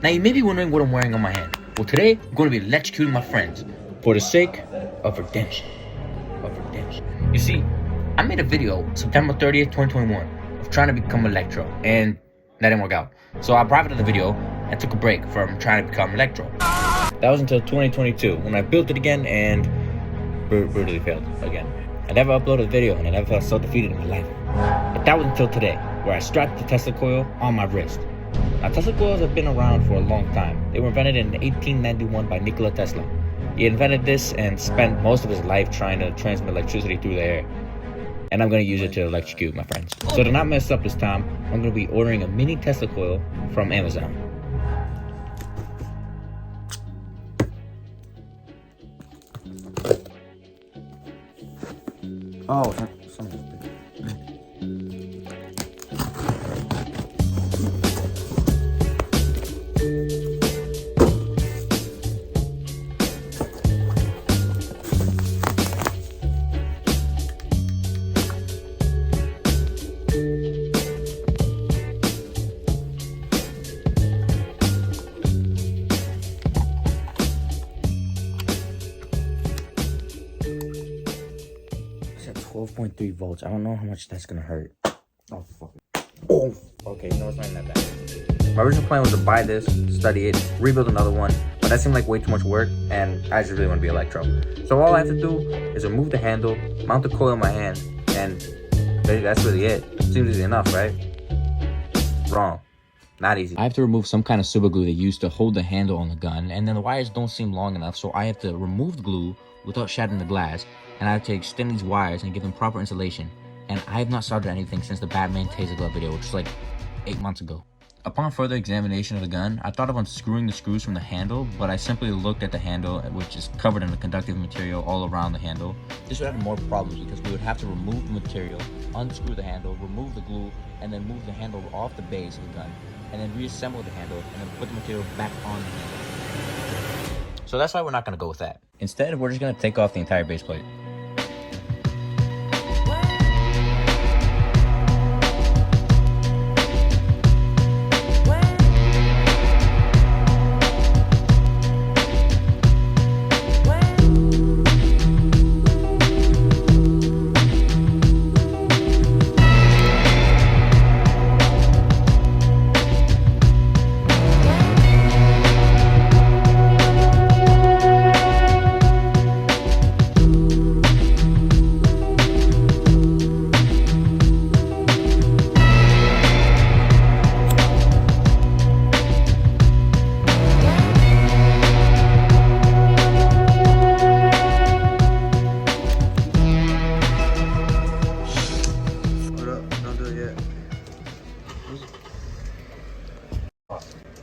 Now you may be wondering what I'm wearing on my hand. Well, today I'm going to be electrocuting my friends for the sake of redemption. You see, I made a video September 30th, 2021 of trying to become Electro, and that didn't work out. So I privated the video and took a break from trying to become Electro. That was until 2022 when I built it again and brutally failed again. I never uploaded a video and I never felt so defeated in my life. But that was until today, where I strapped the Teslacoil on my wrist. Now, Teslacoils have been around for a long time. They were invented in 1891 by Nikola Tesla. He invented this and spent most of his life trying to transmit electricity through the air. And I'm going to use it to electrocute my friends. So to not mess up this time, I'm going to be ordering a mini Teslacoil from Amazon. Oh, something's big. It's at 12.3 volts. I don't know how much that's gonna hurt. Oh, fuck it. Oh, okay, no, it's not that bad. My original plan was to buy this, study it, rebuild another one, but that seemed like way too much work, and I just really want to be Electro. So all I have to do is remove the handle, mount the coil in my hand, and that's really it. Seems easy enough, right? Wrong. Not easy. I have to remove some kind of super glue they used to hold the handle on the gun, and then the wires don't seem long enough, so I have to remove the glue without shattering the glass, and I have to extend these wires and give them proper insulation. And I have not soldered anything since the Batman Taser glove video, which was like 8 months ago. Upon further examination of the gun, I thought of unscrewing the screws from the handle, but I simply looked at the handle, which is covered in a conductive material all around the handle. This would have more problems because we would have to remove the material, unscrew the handle, remove the glue, and then move the handle off the base of the gun, and then reassemble the handle, and then put the material back on the handle. So that's why we're not going to go with that. Instead, we're just going to take off the entire base plate.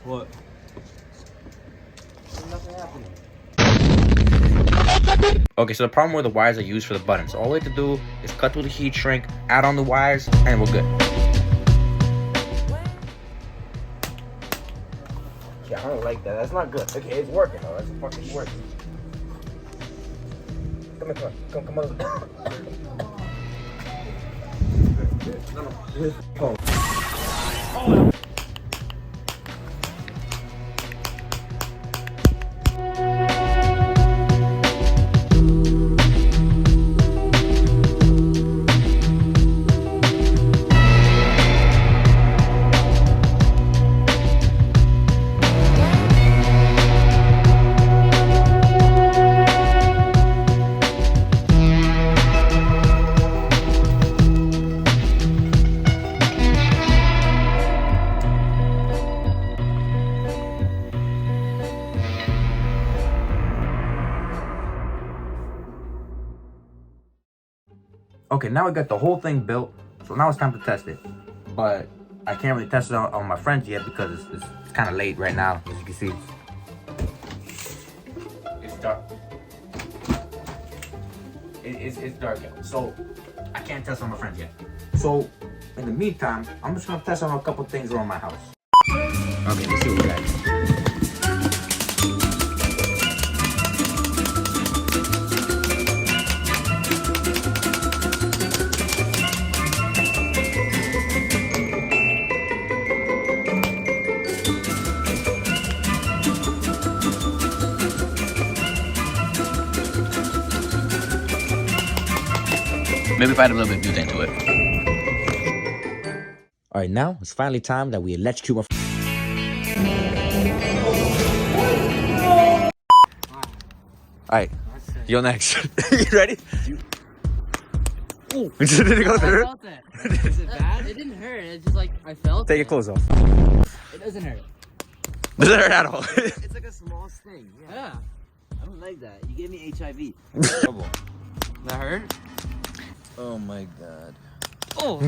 What? Nothing happening. Okay, so the problem with the wires are used for the buttons. All we have to do is cut through the heat shrink, add on the wires, and we're good. Yeah, I don't like that. That's not good. Okay, it's working though. That's fucking working. Come on. No. Okay, now we got the whole thing built, so now it's time to test it. But I can't really test it on my friends yet because it's kind of late right now, as you can see. It's dark. It's dark out, so I can't test on my friends yet. So in the meantime, I'm just gonna test on a couple things around my house. Okay, let's see what we got. Maybe if I add a little bit of butane to it. All right, now it's finally time that we electrocute my. All right, yo next. You ready? Ooh. Did it go I through? felt that. Is it bad? It didn't hurt. It's just like I felt Take it. your clothes off. It doesn't hurt. Doesn't hurt at all. It's like a small sting. Yeah. I don't like that. You gave me HIV. That hurt? Oh my god. Oh.